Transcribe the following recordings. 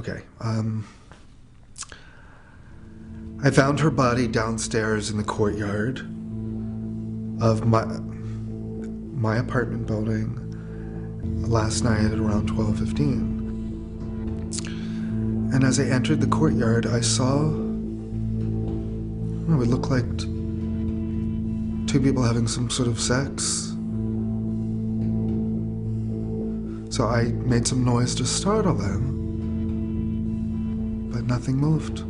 Okay. I found her body downstairs in the courtyard of my apartment building last night at around 12:15. And as I entered the courtyard, I saw what would look like two people having some sort of sex. So I made some noise to startle them, but nothing moved.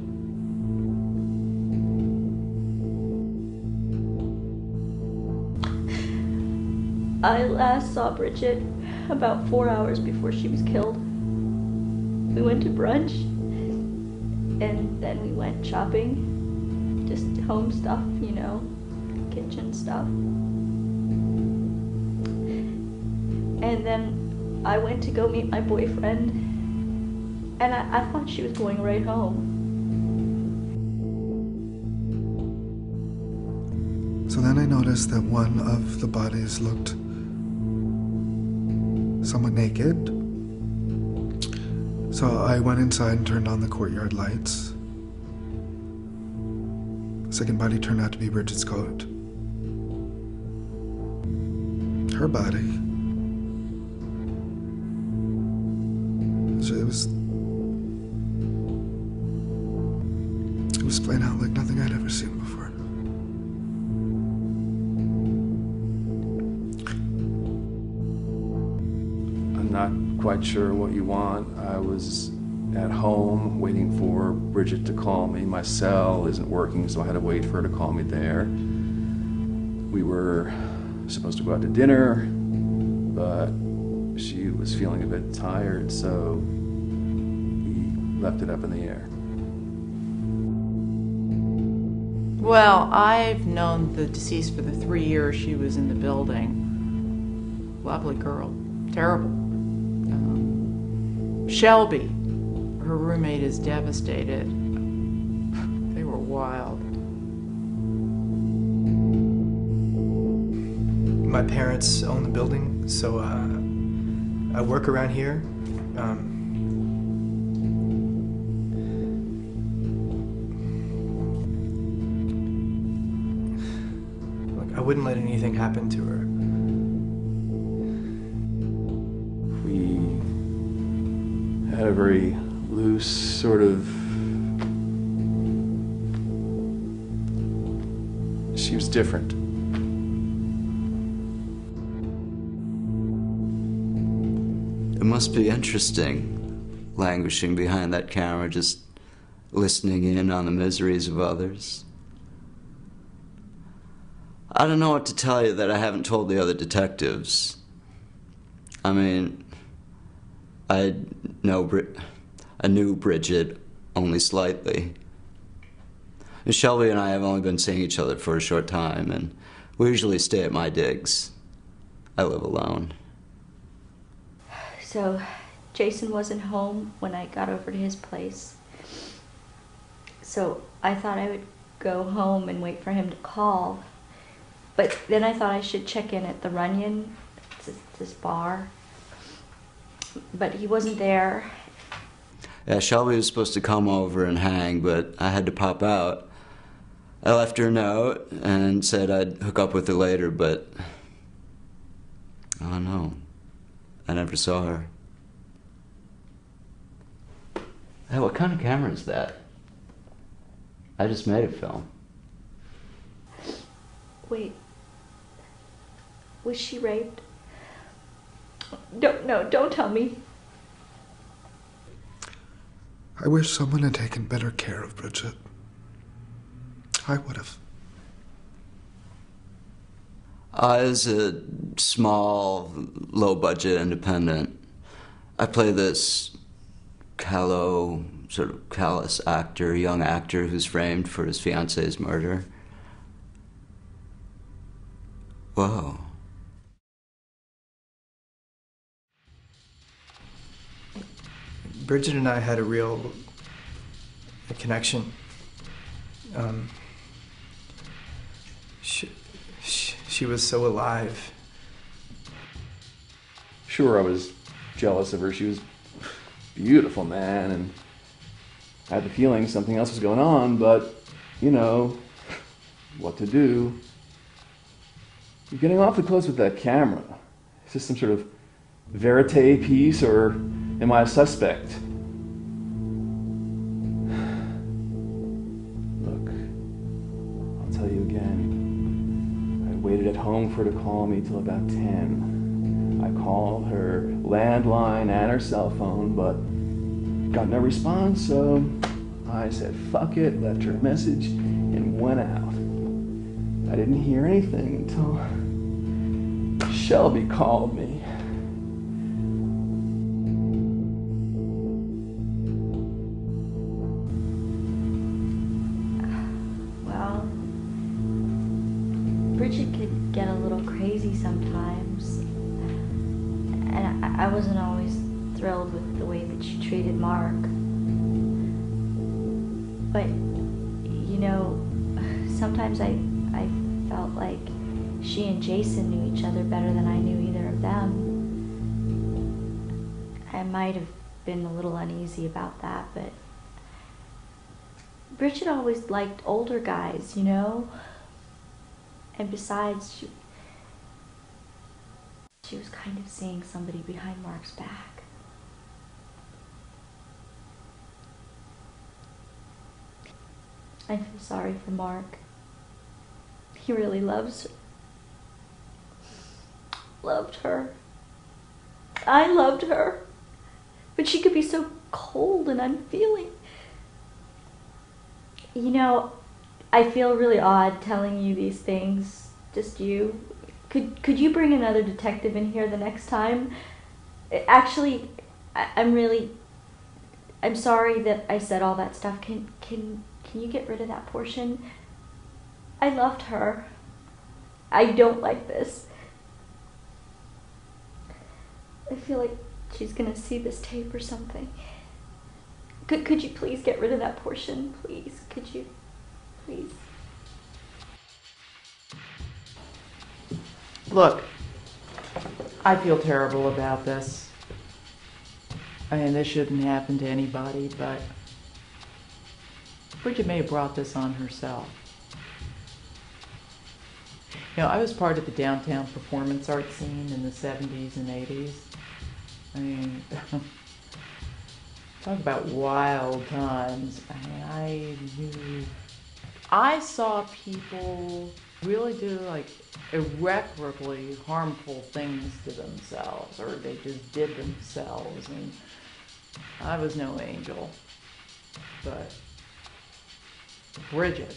I last saw Bridget about 4 hours before she was killed. We went to brunch, and then we went shopping, just home stuff, you know, kitchen stuff. And then I went to go meet my boyfriend, and I thought she was going right home. So then I noticed that one of the bodies looked somewhat naked. So I went inside and turned on the courtyard lights. The second body turned out to be Bridget's coat. Her body. It was playing out like nothing I'd ever seen before. I'm not quite sure what you want. I was at home waiting for Bridget to call me. My cell isn't working, so I had to wait for her to call me there. We were supposed to go out to dinner, but she was feeling a bit tired, so we left it up in the air. Well, I've known the deceased for the 3 years she was in the building. Lovely girl. Terrible. Shelby, her roommate, is devastated. They were wild. My parents own the building, so I work around here. Look, I wouldn't let anything happen to her. We had a very loose sort of... She was different. It must be interesting, languishing behind that camera, just listening in on the miseries of others. I don't know what to tell you that I haven't told the other detectives. I mean, I knew Bridget only slightly. And Shelby and I have only been seeing each other for a short time, and we usually stay at my digs. I live alone. So Jason wasn't home when I got over to his place. So I thought I would go home and wait for him to call. But then I thought I should check in at the Runyon, this bar. But he wasn't there. Yeah, Shelby was supposed to come over and hang, but I had to pop out. I left her a note and said I'd hook up with her later, but oh no, I never saw her. Hey, what kind of camera is that? I just made a film. Wait, was she raped? No, don't tell me. I wish someone had taken better care of Bridget. I would have. I was a small, low-budget independent. I play this callow, sort of callous actor, young actor who's framed for his fiance's murder. Whoa. Bridget and I had a real connection. She was so alive. Sure, I was jealous of her. She was beautiful, man, and I had the feeling something else was going on, but, you know, what to do. You're getting awfully close with that camera. Is this some sort of verite piece, or am I a suspect? Look, I'll tell you again. I waited at home for her to call me till about 10. I called her landline and her cell phone, but got no response, so I said, fuck it, left her a message, and went out. I didn't hear anything until Shelby called me. Well, Bridget could get a little crazy sometimes, and I wasn't always thrilled with the way that she treated Mark. But, you know, sometimes I felt like she and Jason knew each other better than I knew either of them. I might have been a little uneasy about that, but Bridget always liked older guys, you know? And besides, she was kind of seeing somebody behind Mark's back. I feel sorry for Mark. He really loved her. I loved her. But she could be so cold and unfeeling. You know, I feel really odd telling you these things, just you. Could you bring another detective in here the next time? Actually, I'm sorry that I said all that stuff. Can you get rid of that portion? I loved her. I don't like this. I feel like she's gonna see this tape or something. Could you please get rid of that portion? Please, could you? Please. Look, I feel terrible about this. I mean, this shouldn't happen to anybody, but Bridget may have brought this on herself. You know, I was part of the downtown performance art scene in the 70s and 80s. I mean, talk about wild times. I saw people really do like irreparably harmful things to themselves, or they just did themselves, and I was no angel. But Bridget,